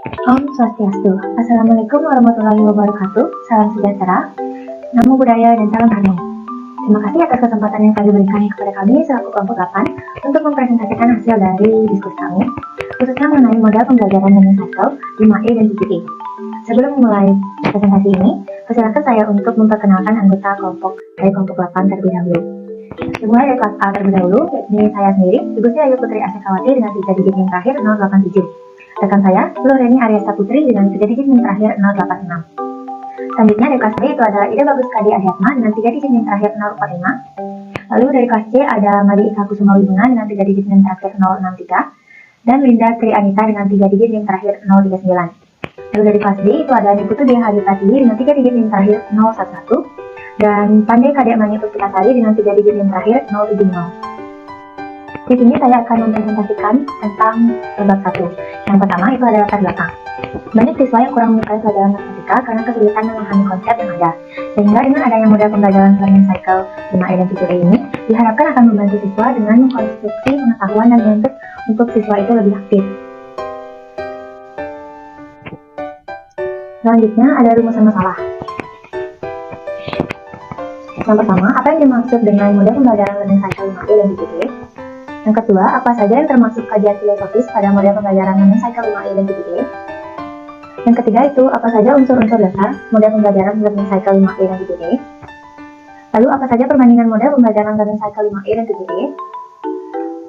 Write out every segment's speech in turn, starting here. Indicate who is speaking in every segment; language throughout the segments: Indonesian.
Speaker 1: Om Swastiastu. Assalamualaikum warahmatullahi wabarakatuh. Salam sejahtera, namo buddhaya, dan salam harmoni. Terima kasih atas kesempatan yang kami berikan kepada kami selaku kelompok 8 untuk mempresentasikan hasil dari diskusi kami, khususnya mengenai modal pembelajaran learning cycle 5E dan 7E. Sebelum memulai presentasi ini, persilakan saya untuk memperkenalkan anggota kelompok dari kelompok 8 terlebih dahulu. Dimulai dari kelas A terlebih dahulu, yakni saya sendiri, Ibu Sri Ayu Putri Asyikawati dengan 3 digit yang terakhir 087. Rekan saya, Loreni Aryasta Putri dengan 3 digit yang terakhir 086. Selanjutnya dari kelas B itu ada Ida Bagus Kadi Ahyatma dengan 3 digit yang terakhir 045. Lalu dari kelas C ada Madi Ika Kusuma Wibunga dengan 3 digit yang terakhir 063. Dan Linda Tri Anita dengan 3 digit yang terakhir 039. Lalu dari kelas D itu ada Niputu Dia Haditatiwi dengan 3 digit yang terakhir 011. Dan Pandai Kadek Mani Puspitasari dengan 3 digit yang terakhir 070. Di sini saya akan mempresentasikan tentang bab 1. Yang pertama itu adalah latar belakang. Banyak siswa yang kurang menyukai pelajaran matematika karena kesulitan memahami konsep yang ada. Sehingga dengan adanya model pembelajaran learning cycle 5E dan 7E ini diharapkan akan membantu siswa dengan mengkonstruksi pengetahuan dan bentuk untuk siswa itu lebih aktif. Selanjutnya ada rumusan masalah. Yang pertama, apa yang dimaksud dengan model pembelajaran learning cycle 5E dan 7E? Yang kedua, apa saja yang termasuk kajian filosofis pada model pembelajaran learning cycle 5E dan 7E? Yang ketiga itu, apa saja unsur-unsur dasar model pembelajaran learning cycle 5E dan 7E? Lalu, apa saja perbandingan model pembelajaran learning cycle 5E dan 7E?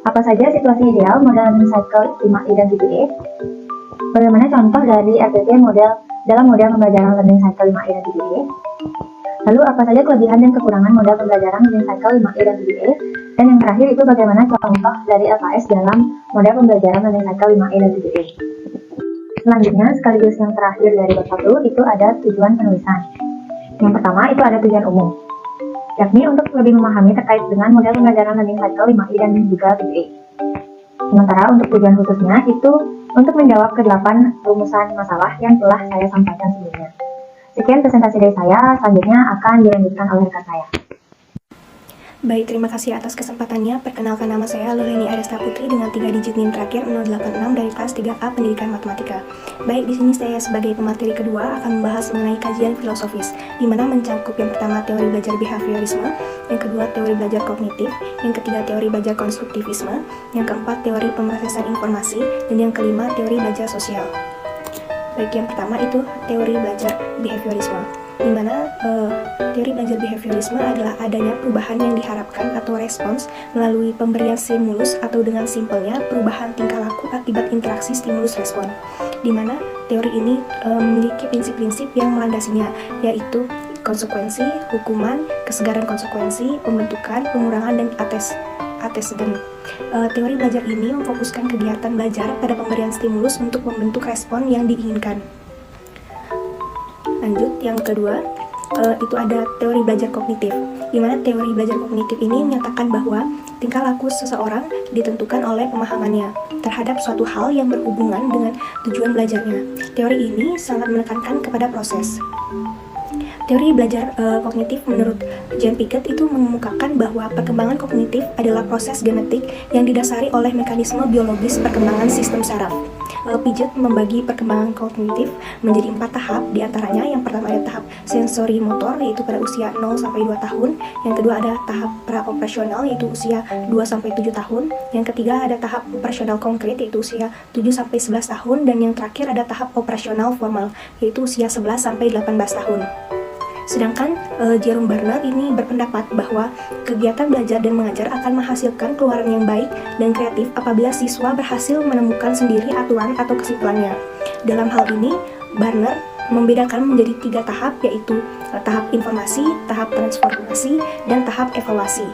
Speaker 1: Apa saja situasi ideal model learning cycle 5E dan 7E? Bagaimana contoh dari RPP model dalam model pembelajaran learning cycle 5E dan 7E? Lalu, apa saja kelebihan dan kekurangan model pembelajaran learning cycle 5E dan 7E? Dan yang terakhir itu bagaimana contoh dari LKS dalam model pembelajaran learning cycle 5E dan 7E. Selanjutnya, sekaligus yang terakhir dari bab 1 itu ada tujuan penulisan. Yang pertama itu ada tujuan umum, yakni untuk lebih memahami terkait dengan model pembelajaran learning cycle 5E dan juga 7E. Sementara untuk tujuan khususnya itu untuk menjawab ke-8 rumusan masalah yang telah saya sampaikan sebelumnya. Sekian presentasi dari saya, selanjutnya akan dilanjutkan oleh rekan saya.
Speaker 2: Baik, terima kasih atas kesempatannya. Perkenalkan, nama saya Loreni Aryasta Putri dengan 3 digit NIM terakhir 086 dari kelas 3A Pendidikan Matematika. Baik, di sini saya sebagai pemateri kedua akan membahas mengenai kajian filosofis, di mana mencangkup yang pertama teori belajar behaviorisme, yang kedua teori belajar kognitif, yang ketiga teori belajar konstruktivisme, yang keempat teori pemrosesan informasi, dan yang kelima teori belajar sosial. Baik, yang pertama itu teori belajar behaviorisme, di mana teori belajar behaviorisme adalah adanya perubahan yang diharapkan atau respons melalui pemberian stimulus atau dengan simpelnya perubahan tingkah laku akibat interaksi stimulus respon, di mana teori ini memiliki prinsip-prinsip yang melandasinya, yaitu konsekuensi, hukuman, kesegaran konsekuensi, pembentukan, pengurangan, dan anteseden. Teori belajar ini memfokuskan kegiatan belajar pada pemberian stimulus untuk membentuk respon yang diinginkan. Lanjut, yang kedua itu ada teori belajar kognitif, di mana teori belajar kognitif ini menyatakan bahwa tingkah laku seseorang ditentukan oleh pemahamannya terhadap suatu hal yang berhubungan dengan tujuan belajarnya. Teori ini sangat menekankan kepada proses. Teori belajar kognitif menurut Jean Piaget itu mengemukakan bahwa perkembangan kognitif adalah proses genetik yang didasari oleh mekanisme biologis perkembangan sistem saraf. Piaget membagi perkembangan kognitif menjadi 4 tahap, diantaranya yang pertama ada tahap sensori motor yaitu pada usia 0-2 tahun, yang kedua ada tahap pra-operasional yaitu usia 2-7 tahun, yang ketiga ada tahap operasional konkret yaitu usia 7-11 tahun, dan yang terakhir ada tahap operasional formal yaitu usia 11-18 tahun. Sedangkan Jerome Barner ini berpendapat bahwa kegiatan belajar dan mengajar akan menghasilkan keluaran yang baik dan kreatif apabila siswa berhasil menemukan sendiri aturan atau kesimpulannya. Dalam hal ini, Barner membedakan menjadi 3 tahap, yaitu tahap informasi, tahap transformasi, dan tahap evaluasi.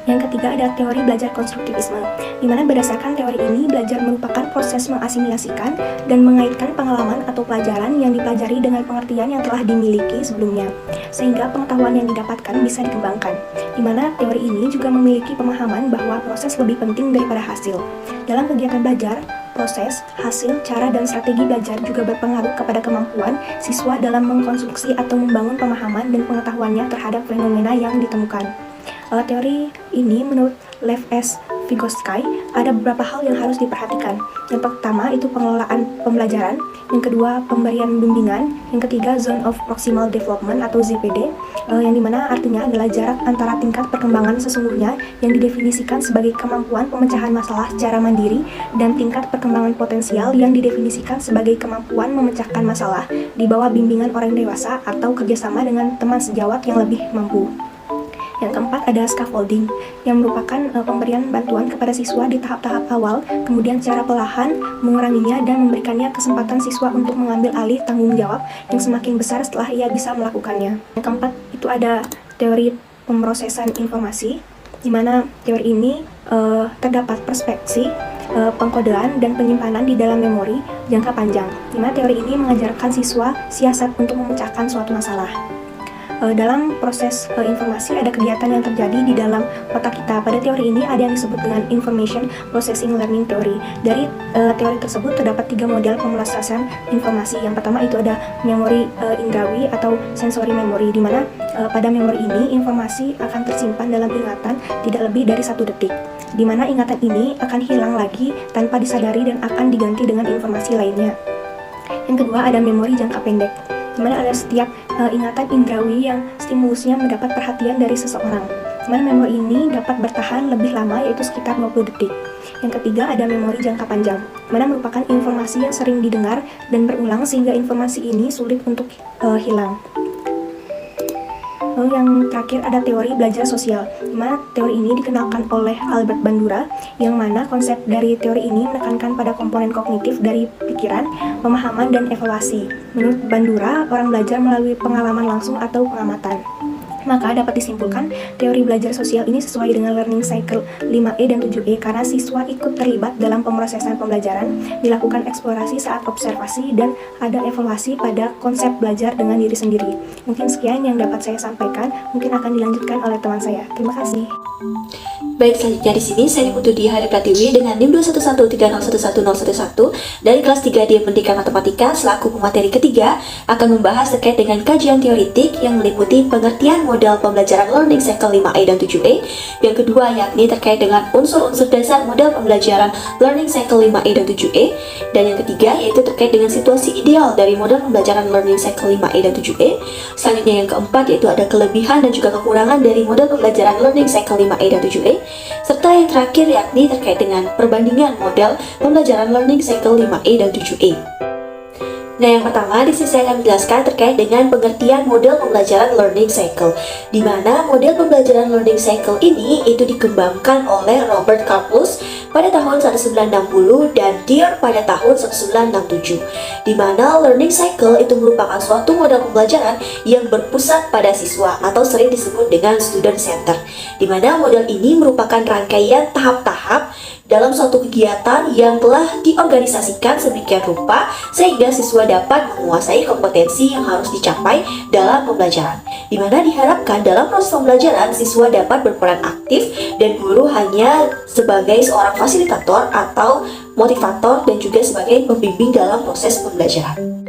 Speaker 2: Yang ketiga ada teori belajar konstruktivisme, di mana berdasarkan teori ini belajar merupakan proses mengasimilasikan dan mengaitkan pengalaman atau pelajaran yang dipelajari dengan pengertian yang telah dimiliki sebelumnya, sehingga pengetahuan yang didapatkan bisa dikembangkan. Di mana teori ini juga memiliki pemahaman bahwa proses lebih penting daripada hasil. Dalam kegiatan belajar, proses, hasil, cara, dan strategi belajar juga berpengaruh kepada kemampuan siswa dalam mengkonstruksi atau membangun pemahaman dan pengetahuannya terhadap fenomena yang ditemukan. Teori ini menurut Lev S. Vygotsky, ada beberapa hal yang harus diperhatikan. Yang pertama itu pengelolaan pembelajaran, yang kedua pemberian bimbingan, yang ketiga zone of proximal development atau ZPD, yang dimana artinya adalah jarak antara tingkat perkembangan sesungguhnya yang didefinisikan sebagai kemampuan pemecahan masalah secara mandiri dan tingkat perkembangan potensial yang didefinisikan sebagai kemampuan memecahkan masalah di bawah bimbingan orang dewasa atau kerjasama dengan teman sejawat yang lebih mampu. Yang keempat ada scaffolding, yang merupakan pemberian bantuan kepada siswa di tahap-tahap awal, kemudian secara perlahan menguranginya dan memberikannya kesempatan siswa untuk mengambil alih tanggung jawab yang semakin besar setelah ia bisa melakukannya. Yang keempat itu ada teori pemrosesan informasi, di mana teori ini terdapat perspeksi, pengkodean, dan penyimpanan di dalam memori jangka panjang, di mana teori ini mengajarkan siswa siasat untuk memecahkan suatu masalah. Dalam proses informasi ada kegiatan yang terjadi di dalam otak kita. Pada teori ini ada yang disebut dengan Information Processing Learning Theory. Dari teori tersebut terdapat 3 model pemrosesan informasi. Yang pertama itu ada memori indrawi atau sensory memory, di mana pada memori ini informasi akan tersimpan dalam ingatan tidak lebih dari 1 detik, di mana ingatan ini akan hilang lagi tanpa disadari dan akan diganti dengan informasi lainnya. Yang kedua ada memori jangka pendek, di mana ada setiap ingatan indrawi yang stimulusnya mendapat perhatian dari seseorang, di mana memori ini dapat bertahan lebih lama, yaitu sekitar 20 detik. Yang ketiga ada memori jangka panjang, di mana merupakan informasi yang sering didengar dan berulang sehingga informasi ini sulit untuk hilang. Lalu yang terakhir ada teori belajar sosial, di mana teori ini dikenalkan oleh Albert Bandura, yang mana konsep dari teori ini menekankan pada komponen kognitif dari pikiran, pemahaman, dan evaluasi. Menurut Bandura, orang belajar melalui pengalaman langsung atau pengamatan. Maka dapat disimpulkan, teori belajar sosial ini sesuai dengan learning cycle 5E dan 7E karena siswa ikut terlibat dalam pemrosesan pembelajaran, dilakukan eksplorasi saat observasi, dan ada evaluasi pada konsep belajar dengan diri sendiri. Mungkin sekian yang dapat saya sampaikan, mungkin akan dilanjutkan oleh teman saya. Terima kasih.
Speaker 3: Baik, selanjutnya di sini saya Putri Hari Pratiwi dengan NIM 21130111011 dari kelas 3 di Pendidikan Matematika selaku pemateri ketiga akan membahas terkait dengan kajian teoritik yang meliputi pengertian model pembelajaran learning cycle 5E dan 7E. Yang kedua yakni terkait dengan unsur-unsur dasar model pembelajaran learning cycle 5E dan 7E. Dan yang ketiga yaitu terkait dengan situasi ideal dari model pembelajaran learning cycle 5E dan 7E. Selanjutnya yang keempat yaitu ada kelebihan dan juga kekurangan dari model pembelajaran learning cycle 5E dan 7E. Serta yang terakhir yakni terkait dengan perbandingan model pembelajaran learning cycle 5E dan 7E. Nah, yang pertama di sini saya akan menjelaskan terkait dengan pengertian model pembelajaran learning cycle, di mana model pembelajaran learning cycle ini itu dikembangkan oleh Robert Karplus pada tahun 1960 dan Dear pada tahun 1967, di mana learning cycle itu merupakan suatu model pembelajaran yang berpusat pada siswa atau sering disebut dengan student center, di mana model ini merupakan rangkaian tahap-tahap dalam suatu kegiatan yang telah diorganisasikan sedemikian rupa sehingga siswa dapat menguasai kompetensi yang harus dicapai dalam pembelajaran, di mana diharapkan dalam proses pembelajaran siswa dapat berperan aktif dan guru hanya sebagai seorang fasilitator atau motivator dan juga sebagai pembimbing dalam proses pembelajaran.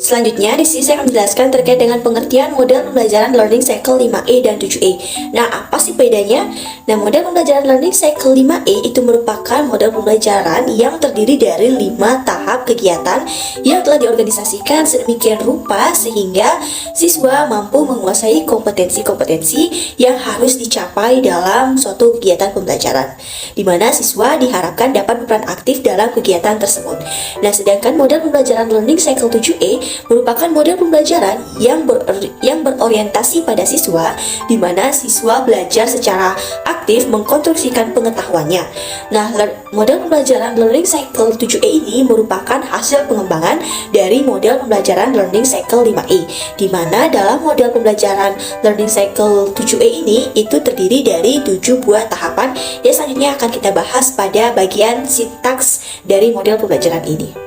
Speaker 3: Selanjutnya, di sini saya akan menjelaskan terkait dengan pengertian model pembelajaran learning cycle 5E dan 7E. Nah, apa sih bedanya? Nah, model pembelajaran learning cycle 5E itu merupakan model pembelajaran yang terdiri dari 5 tahap kegiatan yang telah diorganisasikan sedemikian rupa sehingga siswa mampu menguasai kompetensi-kompetensi yang harus dicapai dalam suatu kegiatan pembelajaran, di mana siswa diharapkan dapat berperan aktif dalam kegiatan tersebut. Nah, sedangkan model pembelajaran learning cycle 7E merupakan model pembelajaran yang berorientasi pada siswa, di mana siswa belajar secara aktif mengkonstruksikan pengetahuannya. Nah, model pembelajaran learning cycle 7E ini merupakan hasil pengembangan dari model pembelajaran learning cycle 5E, di mana dalam model pembelajaran learning cycle 7E ini itu terdiri dari 7 buah tahapan yang selanjutnya akan kita bahas pada bagian sintaks dari model pembelajaran ini.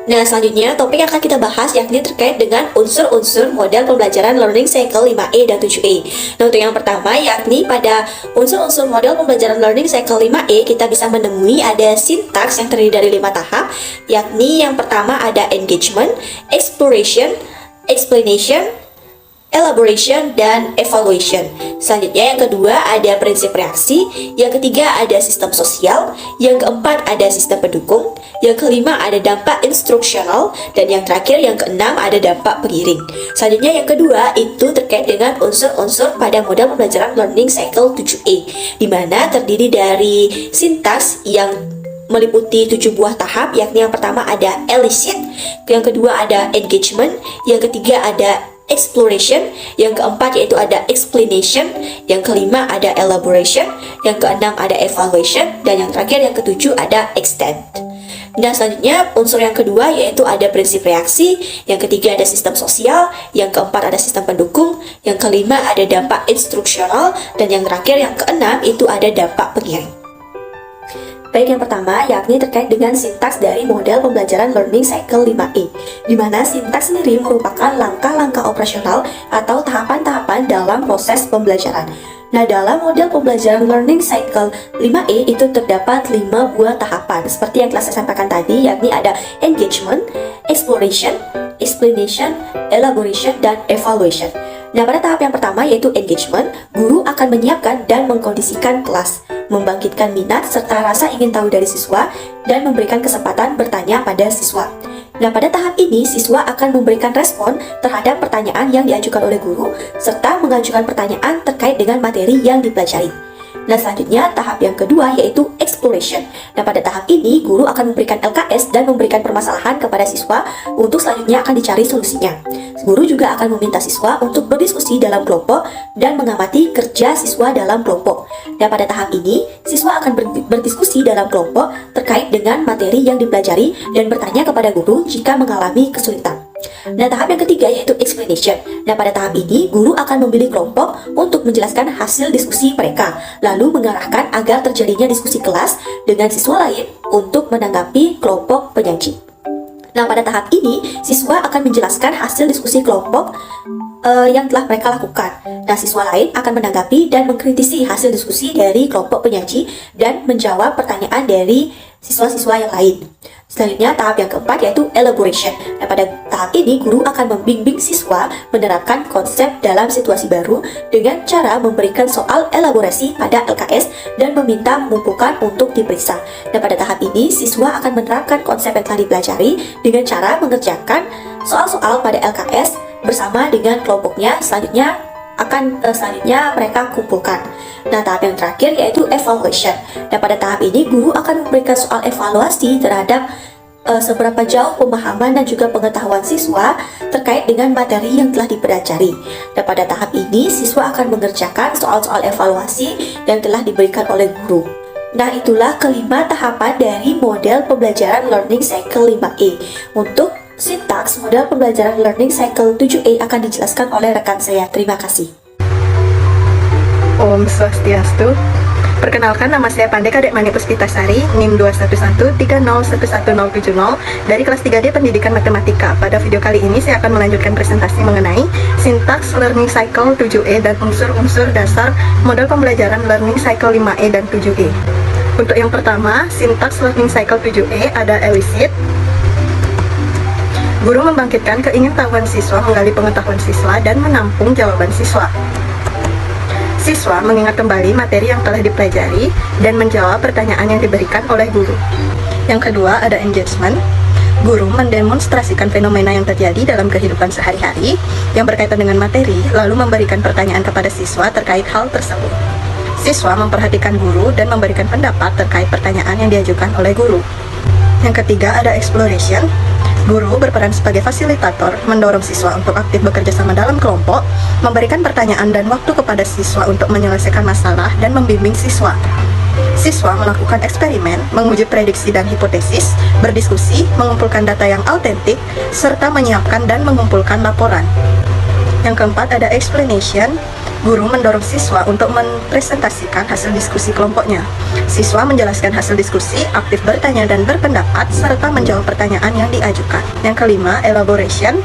Speaker 3: Nah, selanjutnya topik yang akan kita bahas yakni terkait dengan unsur-unsur model pembelajaran learning cycle 5E dan 7E. Nah, untuk yang pertama yakni pada unsur-unsur model pembelajaran learning cycle 5E kita bisa menemui ada sintaks yang terdiri dari 5 tahap, yakni yang pertama ada engagement, exploration, explanation, elaboration, dan evaluation. Selanjutnya yang kedua ada prinsip reaksi, yang ketiga ada sistem sosial, yang keempat ada sistem pendukung, yang kelima ada dampak instruksional, dan yang terakhir yang keenam ada dampak pengiring. Selanjutnya yang kedua itu terkait dengan unsur-unsur pada model pembelajaran Learning Cycle 7A, di mana terdiri dari sintaks yang meliputi 7 buah tahap, yakni yang pertama ada elicit, yang kedua ada engagement, yang ketiga ada exploration, yang keempat yaitu ada explanation, yang kelima ada elaboration, yang keenam ada evaluation, dan yang terakhir yang ketujuh ada extend. Nah, selanjutnya unsur yang kedua yaitu ada prinsip reaksi, yang ketiga ada sistem sosial, yang keempat ada sistem pendukung, yang kelima ada dampak instruksional, dan yang terakhir yang keenam itu ada dampak pengiring. Baik, yang pertama yakni terkait dengan sintaks dari model pembelajaran Learning Cycle 5E, di mana sintaks sendiri merupakan langkah-langkah operasional atau tahapan-tahapan dalam proses pembelajaran. Nah, dalam model pembelajaran Learning Cycle 5E itu terdapat 5 buah tahapan, seperti yang telah saya sampaikan tadi, yakni ada engagement, exploration, explanation, elaboration, dan evaluation. Nah, pada tahap yang pertama yaitu engagement, guru akan menyiapkan dan mengkondisikan kelas, membangkitkan minat serta rasa ingin tahu dari siswa, dan memberikan kesempatan bertanya pada siswa. Nah, pada tahap ini, siswa akan memberikan respon terhadap pertanyaan yang diajukan oleh guru, serta mengajukan pertanyaan terkait dengan materi yang dipelajari. Nah, selanjutnya tahap yang kedua yaitu exploration. Nah, pada tahap ini guru akan memberikan LKS dan memberikan permasalahan kepada siswa untuk selanjutnya akan dicari solusinya. Guru juga akan meminta siswa untuk berdiskusi dalam kelompok dan mengamati kerja siswa dalam kelompok. Nah, pada tahap ini siswa akan berdiskusi dalam kelompok terkait dengan materi yang dipelajari dan bertanya kepada guru jika mengalami kesulitan. Nah, tahap yang ketiga yaitu explanation. Nah, pada tahap ini guru akan memilih kelompok untuk menjelaskan hasil diskusi mereka, lalu mengarahkan agar terjadinya diskusi kelas dengan siswa lain untuk menanggapi kelompok penyaji. Nah, pada tahap ini siswa akan menjelaskan hasil diskusi kelompok yang telah mereka lakukan. Nah, siswa lain akan menanggapi dan mengkritisi hasil diskusi dari kelompok penyaji dan menjawab pertanyaan dari siswa-siswa yang lain. Selanjutnya tahap yang keempat yaitu elaboration. Nah, pada tahap ini guru akan membimbing siswa menerapkan konsep dalam situasi baru dengan cara memberikan soal elaborasi pada LKS dan meminta mengumpulkan untuk diperiksa. Nah, pada tahap ini siswa akan menerapkan konsep yang telah dipelajari dengan cara mengerjakan soal-soal pada LKS bersama dengan kelompoknya. Selanjutnya mereka kumpulkan. Nah, tahap yang terakhir yaitu evaluation. Nah, pada tahap ini guru akan memberikan soal evaluasi terhadap seberapa jauh pemahaman dan juga pengetahuan siswa terkait dengan materi yang telah dipelajari. Dan pada tahap ini siswa akan mengerjakan soal-soal evaluasi yang telah diberikan oleh guru. Nah, itulah kelima tahapan dari model pembelajaran Learning Cycle 5E. Untuk sintaks model pembelajaran Learning Cycle 7A akan dijelaskan oleh rekan saya. Terima kasih.
Speaker 4: Om Swastiastu. Perkenalkan, nama saya Pandey Kadek Mani Puspitasari, NIM 21130101070 dari kelas 3D Pendidikan Matematika. Pada video kali ini saya akan melanjutkan presentasi mengenai sintaks Learning Cycle 7E dan unsur-unsur dasar model pembelajaran Learning Cycle 5E dan 7E. Untuk yang pertama, sintaks Learning Cycle 7E ada elicit. Guru membangkitkan keingintahuan siswa, menggali pengetahuan siswa, dan menampung jawaban siswa. Siswa mengingat kembali materi yang telah dipelajari dan menjawab pertanyaan yang diberikan oleh guru. Yang kedua ada engagement. Guru mendemonstrasikan fenomena yang terjadi dalam kehidupan sehari-hari yang berkaitan dengan materi, lalu memberikan pertanyaan kepada siswa terkait hal tersebut. Siswa memperhatikan guru dan memberikan pendapat terkait pertanyaan yang diajukan oleh guru. Yang ketiga ada exploration. Guru berperan sebagai fasilitator, mendorong siswa untuk aktif bekerja sama dalam kelompok, memberikan pertanyaan dan waktu kepada siswa untuk menyelesaikan masalah dan membimbing siswa. Siswa melakukan eksperimen, menguji prediksi dan hipotesis, berdiskusi, mengumpulkan data yang autentik, serta menyiapkan dan mengumpulkan laporan. Yang keempat ada explanation. Guru mendorong siswa untuk mempresentasikan hasil diskusi kelompoknya. Siswa menjelaskan hasil diskusi, aktif bertanya dan berpendapat, serta menjawab pertanyaan yang diajukan. Yang kelima, elaboration.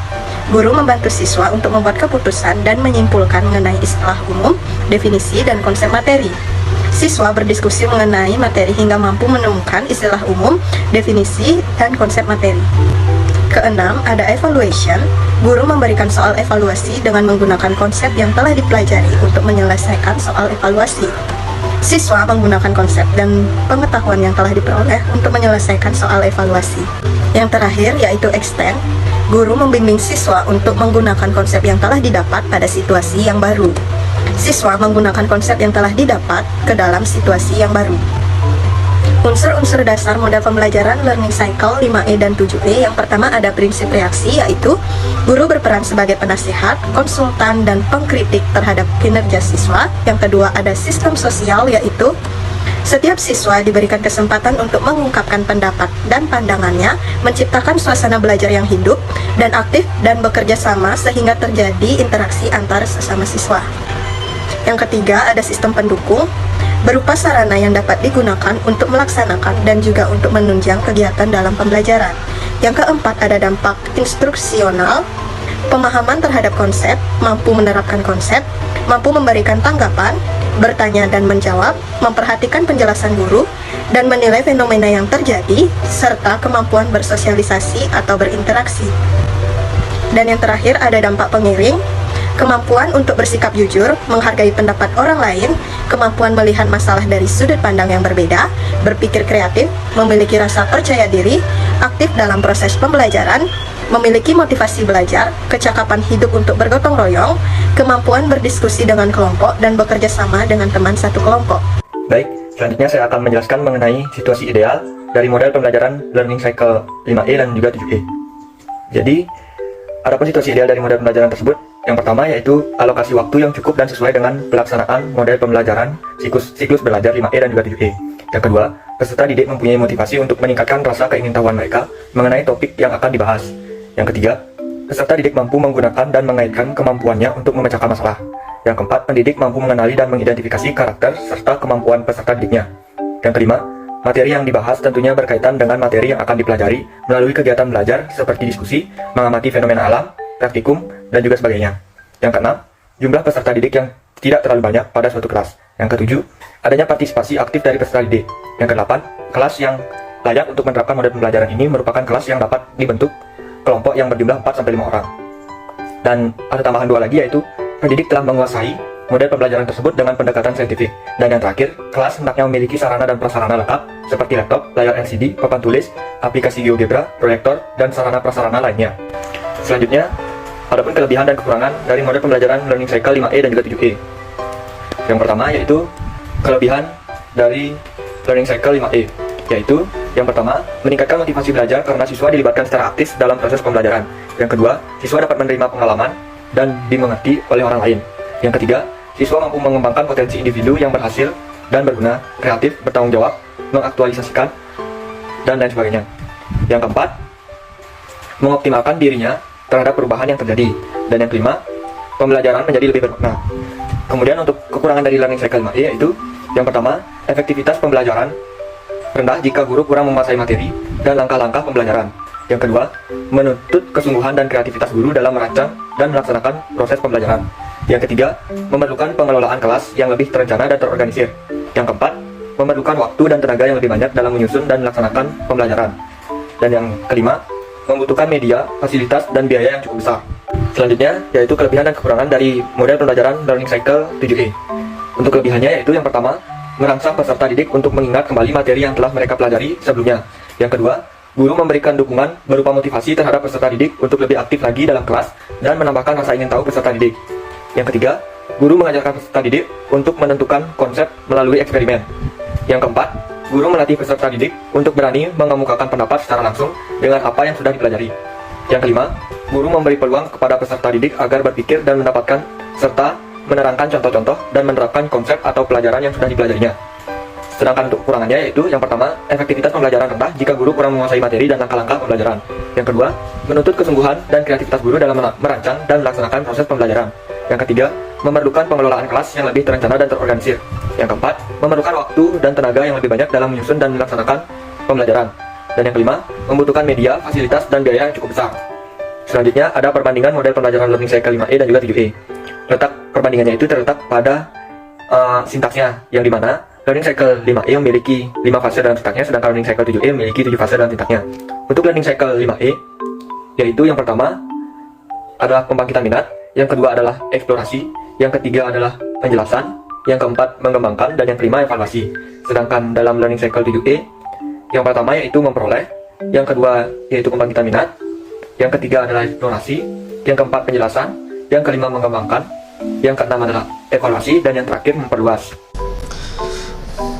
Speaker 4: Guru membantu siswa untuk membuat keputusan dan menyimpulkan mengenai istilah umum, definisi, dan konsep materi. Siswa berdiskusi mengenai materi hingga mampu menemukan istilah umum, definisi, dan konsep materi. Keenam, ada evaluation. Guru memberikan soal evaluasi dengan menggunakan konsep yang telah dipelajari untuk menyelesaikan soal evaluasi. Siswa menggunakan konsep dan pengetahuan yang telah diperoleh untuk menyelesaikan soal evaluasi. Yang terakhir yaitu extend. Guru membimbing siswa untuk menggunakan konsep yang telah didapat pada situasi yang baru. Siswa menggunakan konsep yang telah didapat ke dalam situasi yang baru. Unsur-unsur dasar model pembelajaran learning cycle 5E dan 7E. Yang pertama ada prinsip reaksi, yaitu guru berperan sebagai penasihat, konsultan, dan pengkritik terhadap kinerja siswa. Yang kedua ada sistem sosial, yaitu setiap siswa diberikan kesempatan untuk mengungkapkan pendapat dan pandangannya, menciptakan suasana belajar yang hidup dan aktif dan bekerja sama sehingga terjadi interaksi antar sesama siswa. Yang ketiga ada sistem pendukung, berupa sarana yang dapat digunakan untuk melaksanakan dan juga untuk menunjang kegiatan dalam pembelajaran. Yang keempat ada dampak instruksional, pemahaman terhadap konsep, mampu menerapkan konsep, mampu memberikan tanggapan, bertanya dan menjawab, memperhatikan penjelasan guru, dan menilai fenomena yang terjadi, serta kemampuan bersosialisasi atau berinteraksi. Dan yang terakhir ada dampak pengiring, kemampuan untuk bersikap jujur, menghargai pendapat orang lain, kemampuan melihat masalah dari sudut pandang yang berbeda, berpikir kreatif, memiliki rasa percaya diri, aktif dalam proses pembelajaran, memiliki motivasi belajar, kecakapan hidup untuk bergotong royong, kemampuan berdiskusi dengan kelompok, dan bekerja sama dengan teman satu kelompok.
Speaker 5: Baik, selanjutnya saya akan menjelaskan mengenai situasi ideal dari model pembelajaran Learning Cycle 5E dan juga 7E. Jadi, adapun situasi ideal dari model pembelajaran tersebut, yang pertama yaitu alokasi waktu yang cukup dan sesuai dengan pelaksanaan model pembelajaran siklus belajar 5E dan juga 7E. Yang kedua, peserta didik mempunyai motivasi untuk meningkatkan rasa keingintahuan mereka mengenai topik yang akan dibahas. Yang ketiga, peserta didik mampu menggunakan dan mengaitkan kemampuannya untuk memecahkan masalah. Yang keempat, pendidik mampu mengenali dan mengidentifikasi karakter serta kemampuan peserta didiknya. Yang kelima, materi yang dibahas tentunya berkaitan dengan materi yang akan dipelajari melalui kegiatan belajar seperti diskusi, mengamati fenomena alam, praktikum, dan juga sebagainya. Yang keenam, jumlah peserta didik yang tidak terlalu banyak pada suatu kelas. Yang ketujuh, adanya partisipasi aktif dari peserta didik. Yang kedelapan, kelas yang layak untuk menerapkan model pembelajaran ini merupakan kelas yang dapat dibentuk kelompok yang berjumlah 4-5 orang. Dan ada tambahan dua lagi, yaitu pendidik telah menguasai model pembelajaran tersebut dengan pendekatan saintifik. Dan yang terakhir, kelas hendaknya memiliki sarana dan prasarana lengkap seperti laptop, layar LCD, papan tulis, aplikasi GeoGebra, proyektor, dan sarana prasarana lainnya. Selanjutnya, adapun kelebihan dan kekurangan dari model pembelajaran Learning Cycle 5E dan juga 7E. Yang pertama yaitu kelebihan dari Learning Cycle 5E, yaitu yang pertama, meningkatkan motivasi belajar karena siswa dilibatkan secara aktif dalam proses pembelajaran. Yang kedua, siswa dapat menerima pengalaman dan dimengerti oleh orang lain. Yang ketiga, siswa mampu mengembangkan potensi individu yang berhasil dan berguna, kreatif, bertanggung jawab, mengaktualisasikan, dan lain sebagainya. Yang keempat, mengoptimalkan dirinya terhadap perubahan yang terjadi. Dan yang kelima, pembelajaran menjadi lebih bermakna. Kemudian untuk kekurangan dari Learning Cycle 5E yaitu yang pertama, efektivitas pembelajaran rendah jika guru kurang menguasai materi dan langkah-langkah pembelajaran. Yang kedua, menuntut kesungguhan dan kreativitas guru dalam merancang dan melaksanakan proses pembelajaran. Yang ketiga, memerlukan pengelolaan kelas yang lebih terencana dan terorganisir. Yang keempat, memerlukan waktu dan tenaga yang lebih banyak dalam menyusun dan melaksanakan pembelajaran. Dan yang kelima, membutuhkan media, fasilitas, dan biaya yang cukup besar. Selanjutnya, yaitu kelebihan dan kekurangan dari model pembelajaran Learning Cycle 7E. Untuk kelebihannya yaitu yang pertama, merangsang peserta didik untuk mengingat kembali materi yang telah mereka pelajari sebelumnya. Yang kedua, guru memberikan dukungan berupa motivasi terhadap peserta didik untuk lebih aktif lagi dalam kelas dan menambahkan rasa ingin tahu peserta didik. Yang ketiga, guru mengajarkan peserta didik untuk menentukan konsep melalui eksperimen. Yang keempat, guru melatih peserta didik untuk berani mengemukakan pendapat secara langsung dengan apa yang sudah dipelajari. Yang kelima, guru memberi peluang kepada peserta didik agar berpikir dan mendapatkan serta menerangkan contoh-contoh dan menerapkan konsep atau pelajaran yang sudah dipelajarinya. Sedangkan untuk kekurangannya yaitu yang pertama, efektivitas pembelajaran rendah jika guru kurang menguasai materi dan langkah-langkah pembelajaran. Yang kedua, menuntut kesungguhan dan kreativitas guru dalam merancang dan melaksanakan proses pembelajaran. Yang ketiga, memerlukan pengelolaan kelas yang lebih terencana dan terorganisir. Yang keempat, memerlukan waktu dan tenaga yang lebih banyak dalam menyusun dan melaksanakan pembelajaran. Dan yang kelima, membutuhkan media, fasilitas, dan biaya yang cukup besar. Selanjutnya, ada perbandingan model pembelajaran Learning Cycle 5E dan juga 7E. Letak perbandingannya itu terletak pada sintaksnya, yang dimana Learning Cycle 5E memiliki 5 fase dalam sintaksnya, sedangkan Learning Cycle 7E memiliki 7 fase dalam sintaksnya. Untuk Learning Cycle 5E, yaitu yang pertama adalah pembangkitan minat, yang kedua adalah eksplorasi, yang ketiga adalah penjelasan, yang keempat mengembangkan, dan yang kelima evaluasi. Sedangkan dalam learning cycle 7E, yang pertama yaitu memperoleh, yang kedua yaitu pembangkitan minat, yang ketiga adalah eksplorasi, yang keempat penjelasan, yang kelima mengembangkan, yang keenam adalah evaluasi, dan yang terakhir memperluas.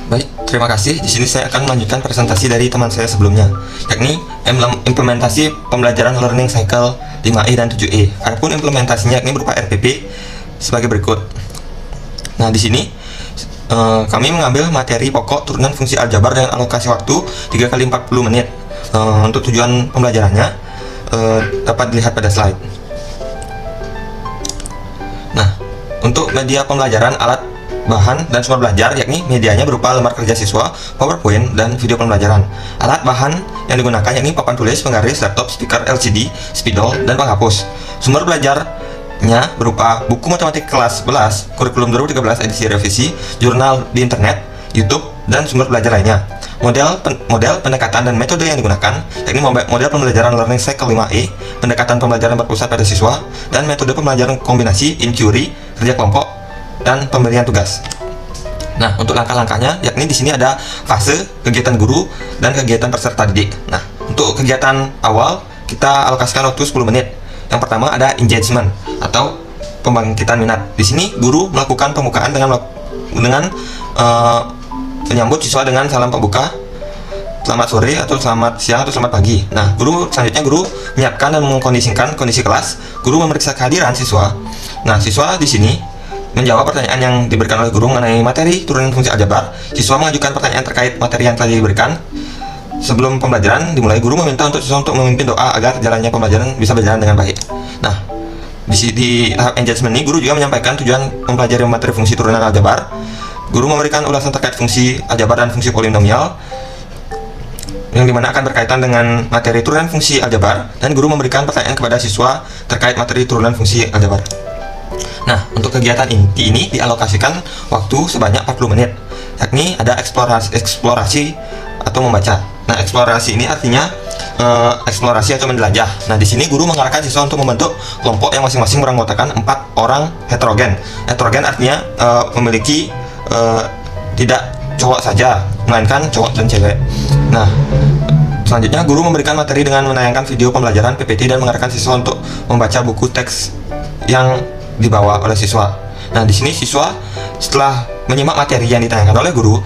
Speaker 6: Baik, terima kasih. Di sini saya akan melanjutkan presentasi dari teman saya sebelumnya, yakni implementasi pembelajaran learning cycle 5E dan 7E. Adapun implementasinya yakni berupa RPP sebagai berikut. Nah, di sini kami mengambil materi pokok turunan fungsi aljabar dengan alokasi waktu 3 kali 40 menit. Untuk tujuan pembelajarannya dapat dilihat pada slide. Nah, untuk media pembelajaran, alat, bahan, dan sumber belajar, yakni medianya berupa lembar kerja siswa, PowerPoint, dan video pembelajaran. Alat bahan yang digunakan yakni papan tulis, penggaris, laptop, speaker LCD, spidol, dan penghapus. Sumber belajarnya berupa buku matematik kelas 11, kurikulum 2013 edisi revisi, jurnal di internet, YouTube, dan sumber belajar lainnya. Model pendekatan dan metode yang digunakan yakni model pembelajaran learning cycle 5E, pendekatan pembelajaran berpusat pada siswa, dan metode pembelajaran kombinasi inquiry, kerja kelompok, dan pemberian tugas. Nah, untuk langkah-langkahnya yakni di sini ada fase, kegiatan guru, dan kegiatan peserta didik. Nah, untuk kegiatan awal kita alokasikan waktu 10 menit. Yang pertama ada engagement atau pembangkitan minat. Di sini guru melakukan pembukaan dengan menyambut siswa dengan salam pembuka, selamat sore atau selamat siang atau selamat pagi. Nah, selanjutnya guru menyiapkan dan mengkondisikan kondisi kelas. Guru memeriksa kehadiran siswa. Nah, siswa di sini menjawab pertanyaan yang diberikan oleh guru mengenai materi turunan fungsi aljabar. Siswa mengajukan pertanyaan terkait materi yang telah diberikan. Sebelum pembelajaran dimulai, guru meminta untuk siswa untuk memimpin doa agar jalannya pembelajaran bisa berjalan dengan baik. Nah, di tahap engagement ini guru juga menyampaikan tujuan mempelajari materi fungsi turunan aljabar. Guru memberikan ulasan terkait fungsi aljabar dan fungsi polinomial, yang dimana akan berkaitan dengan materi turunan fungsi aljabar, dan guru memberikan pertanyaan kepada siswa terkait materi turunan fungsi aljabar. Nah, untuk kegiatan inti ini dialokasikan waktu sebanyak 40 menit, yakni ada eksplorasi atau membaca. Nah, eksplorasi ini artinya eksplorasi atau menjelajah. Nah, di sini guru mengarahkan siswa untuk membentuk kelompok yang masing-masing beranggotakan 4 orang heterogen. Heterogen artinya memiliki tidak cowok saja, melainkan cowok dan cewek. Nah, selanjutnya guru memberikan materi dengan menayangkan video pembelajaran PPT dan mengarahkan siswa untuk membaca buku teks yang dibawa oleh siswa. Nah, di sini siswa setelah menyimak materi yang ditayangkan oleh guru,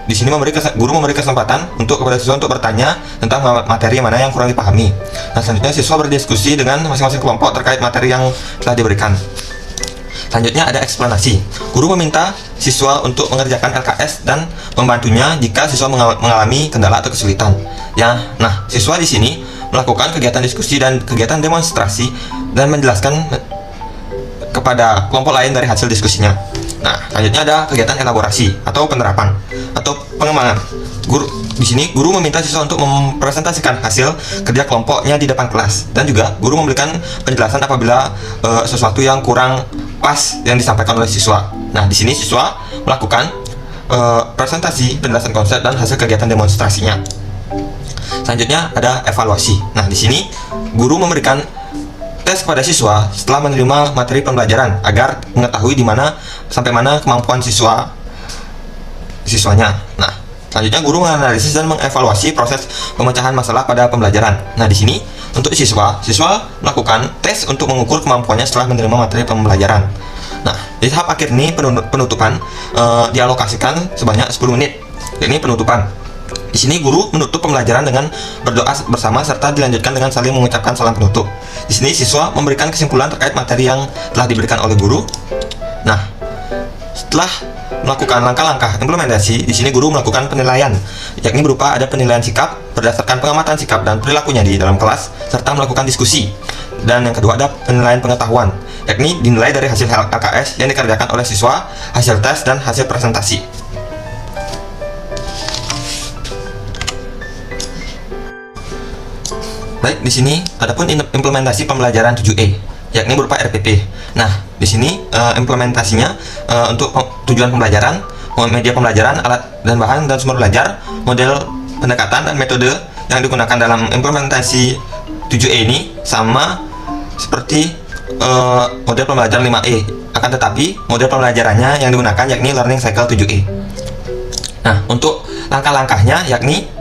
Speaker 6: di sini guru memberi kesempatan kepada siswa untuk bertanya tentang materi mana yang kurang dipahami. Nah, selanjutnya siswa berdiskusi dengan masing-masing kelompok terkait materi yang telah diberikan. Selanjutnya ada eksplanasi. Guru meminta siswa untuk mengerjakan LKS dan membantunya jika siswa mengalami kendala atau kesulitan. Nah, siswa di sini melakukan kegiatan diskusi dan kegiatan demonstrasi dan menjelaskan kepada kelompok lain dari hasil diskusinya. Nah, selanjutnya ada kegiatan elaborasi atau penerapan atau pengembangan. Di sini guru meminta siswa untuk mempresentasikan hasil kerja kelompoknya di depan kelas, dan juga guru memberikan penjelasan apabila sesuatu yang kurang pas yang disampaikan oleh siswa. Nah, di sini siswa melakukan presentasi, penjelasan konsep, dan hasil kegiatan demonstrasinya. Selanjutnya ada evaluasi. Nah, di sini guru memberikan tes kepada siswa setelah menerima materi pembelajaran agar mengetahui sampai mana kemampuan siswanya. Nah, selanjutnya guru menganalisis dan mengevaluasi proses pemecahan masalah pada pembelajaran. Nah, di sini untuk siswa melakukan tes untuk mengukur kemampuannya setelah menerima materi pembelajaran. Nah, di tahap akhir ini penutupan dialokasikan sebanyak 10 menit. Ini penutupan. Di sini guru menutup pembelajaran dengan berdoa bersama serta dilanjutkan dengan saling mengucapkan salam penutup. Di sini siswa memberikan kesimpulan terkait materi yang telah diberikan oleh guru. Nah, setelah melakukan langkah-langkah implementasi, di sini guru melakukan penilaian, yakni berupa ada penilaian sikap berdasarkan pengamatan sikap dan perilakunya di dalam kelas, serta melakukan diskusi. Dan yang kedua ada penilaian pengetahuan, yakni dinilai dari hasil LKS yang dikerjakan oleh siswa, hasil tes, dan hasil presentasi. Baik, di sini adapun implementasi pembelajaran 7E, yakni berupa RPP. Nah, di sini implementasinya untuk tujuan pembelajaran, media pembelajaran, alat dan bahan dan sumber belajar, model pendekatan dan metode yang digunakan dalam implementasi 7E ini sama seperti model pembelajaran 5E, akan tetapi model pembelajarannya yang digunakan yakni learning cycle 7E. Nah, untuk langkah-langkahnya yakni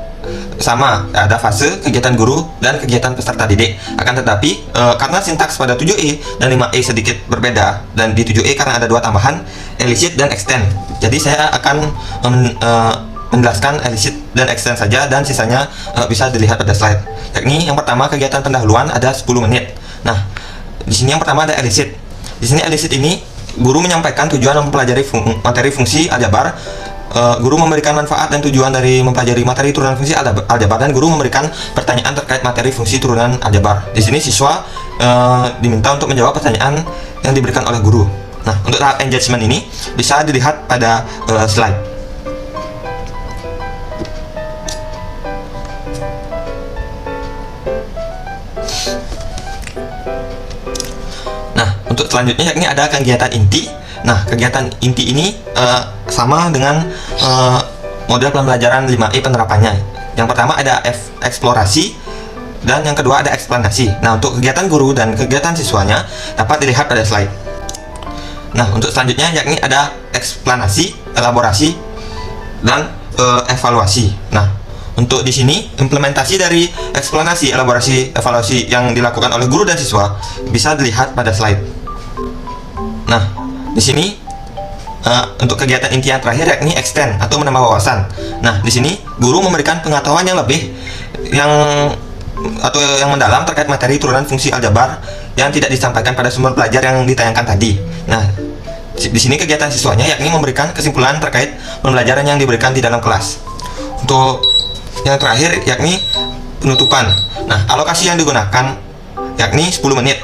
Speaker 6: sama, ada fase, kegiatan guru, dan kegiatan peserta didik. Akan tetapi karena sintaks pada 7E dan 5E sedikit berbeda, dan di 7E karena ada dua tambahan, elicit dan extend. Jadi saya akan menjelaskan elicit dan extend saja, dan sisanya bisa dilihat pada slide. Yakni yang pertama kegiatan pendahuluan ada 10 menit. Nah, di sini yang pertama ada elicit. Di sini elicit ini guru menyampaikan tujuan mempelajari materi fungsi aljabar. Guru memberikan manfaat dan tujuan dari mempelajari materi turunan fungsi aljabar, dan guru memberikan pertanyaan terkait materi fungsi turunan aljabar. Di sini siswa diminta untuk menjawab pertanyaan yang diberikan oleh guru. Nah, untuk tahap engagement ini bisa dilihat pada slide. Nah, untuk selanjutnya yakni ada kegiatan inti. Nah, kegiatan inti ini sama dengan model pembelajaran 5E penerapannya. Yang pertama ada eksplorasi, dan yang kedua ada eksplanasi. Nah, untuk kegiatan guru dan kegiatan siswanya dapat dilihat pada slide. Nah, untuk selanjutnya yakni ada eksplanasi, elaborasi, dan evaluasi. Nah, untuk di sini implementasi dari eksplanasi, elaborasi, evaluasi yang dilakukan oleh guru dan siswa bisa dilihat pada slide. Nah, di sini untuk kegiatan inti yang terakhir yakni extend atau menambah wawasan. Nah, di sini guru memberikan pengetahuan yang lebih yang mendalam terkait materi turunan fungsi aljabar yang tidak disampaikan pada sumber belajar yang ditayangkan tadi. Nah, di sini kegiatan siswanya yakni memberikan kesimpulan terkait pembelajaran yang diberikan di dalam kelas. Untuk yang terakhir yakni penutupan. Nah, alokasi yang digunakan yakni 10 menit.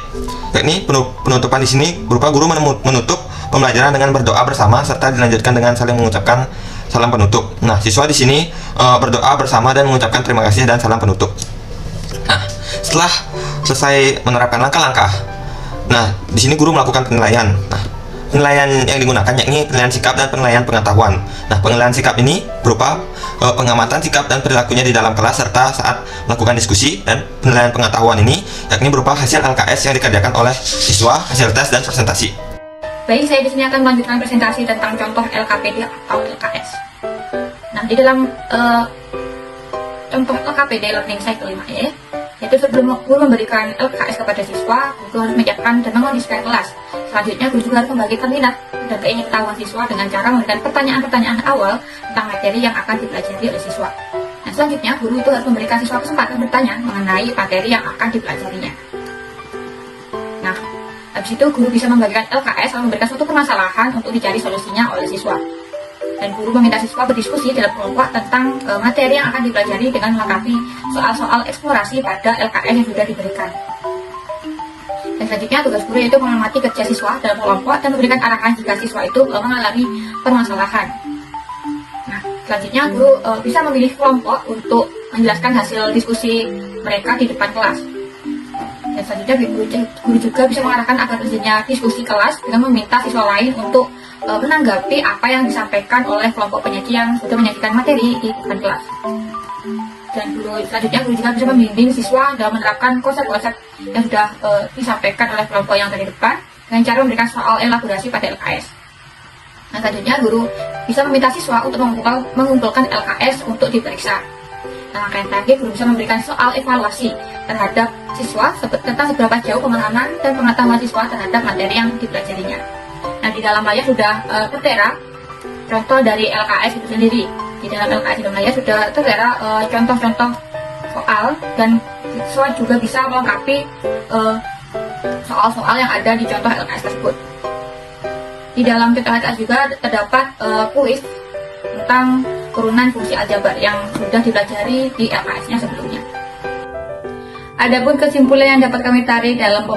Speaker 6: Yakni penutupan di sini berupa guru menutup pembelajaran dengan berdoa bersama serta dilanjutkan dengan saling mengucapkan salam penutup. Nah, siswa di sini berdoa bersama dan mengucapkan terima kasih dan salam penutup. Nah, setelah selesai menerapkan langkah-langkah, nah di sini guru melakukan penilaian. Nah, penilaian yang digunakan yakni penilaian sikap dan penilaian pengetahuan. Nah, penilaian sikap ini berupa pengamatan sikap dan perilakunya di dalam kelas serta saat melakukan diskusi, dan penilaian pengetahuan ini yakni berupa hasil LKS yang dikerjakan oleh siswa, hasil tes dan presentasi.
Speaker 7: Baik, saya di sini akan melanjutkan presentasi tentang contoh LKPD atau LKS. Nah, di dalam contoh LKPD Learning Cycle 5E, yaitu sebelum guru memberikan LKS kepada siswa, guru harus menyiapkan dan mengondisikan kelas. Selanjutnya, guru juga harus membagikan minat dan keingintahuan siswa dengan cara memberikan pertanyaan-pertanyaan awal tentang materi yang akan dipelajari oleh siswa. Nah, selanjutnya, guru itu harus memberikan siswa kesempatan bertanya mengenai materi yang akan dipelajarinya. Nah, habis itu guru bisa membagikan LKS atau memberikan suatu permasalahan untuk dicari solusinya oleh siswa. Dan guru meminta siswa berdiskusi dalam kelompok tentang materi yang akan dipelajari dengan melengkapi soal-soal eksplorasi pada LKS yang sudah diberikan. Dan selanjutnya tugas guru yaitu mengamati kerja siswa dalam kelompok dan memberikan arahan jika siswa itu mengalami permasalahan. Nah, selanjutnya guru bisa memilih kelompok untuk menjelaskan hasil diskusi mereka di depan kelas. Dan selanjutnya guru juga bisa mengarahkan agar terjadinya diskusi kelas dengan meminta siswa lain untuk menanggapi apa yang disampaikan oleh kelompok penyaji yang sudah menyajikan materi di depan kelas. Dan selanjutnya guru juga bisa membimbing siswa dalam menerapkan konsep-konsep yang sudah disampaikan oleh kelompok yang dari depan dengan cara memberikan soal elaborasi pada LKS. Nah, selanjutnya guru bisa meminta siswa untuk mengumpulkan LKS untuk diperiksa. Nah, yang terakhir guru bisa memberikan soal evaluasi terhadap siswa tentang seberapa jauh pemahaman dan pengetahuan siswa terhadap materi yang dipelajarinya. Nah, di dalam layar sudah tertera contoh dari LKS itu sendiri. Di dalam LKS di dalam layar sudah tertera contoh-contoh soal, dan siswa juga bisa melengkapi soal-soal yang ada di contoh LKS tersebut. Di dalam contoh LKS juga terdapat kuis tentang turunan fungsi aljabar yang sudah dipelajari di LKS-nya sebelumnya. Adapun kesimpulan yang dapat kami tarik dalam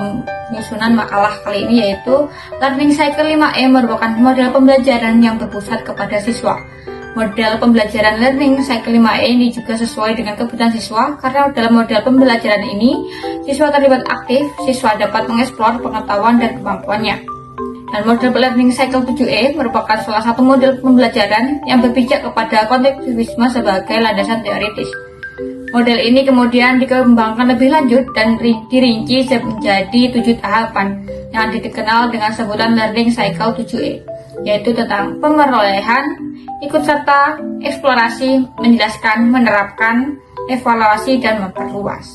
Speaker 7: penyusunan makalah kali ini yaitu Learning Cycle 5E merupakan model pembelajaran yang berpusat kepada siswa. Model pembelajaran Learning Cycle 5E ini juga sesuai dengan kebutuhan siswa karena dalam model pembelajaran ini siswa terlibat aktif, siswa dapat mengeksplor pengetahuan dan kemampuannya. Dan model Learning Cycle 7E merupakan salah satu model pembelajaran yang berpijak kepada kontekstualisme sebagai landasan teoritis. Model ini kemudian dikembangkan lebih lanjut dan dirinci menjadi 7 tahapan yang dikenal dengan sebutan Learning Cycle 7E, yaitu tentang pemerolehan, ikut serta, eksplorasi, menjelaskan, menerapkan, evaluasi, dan memperluas.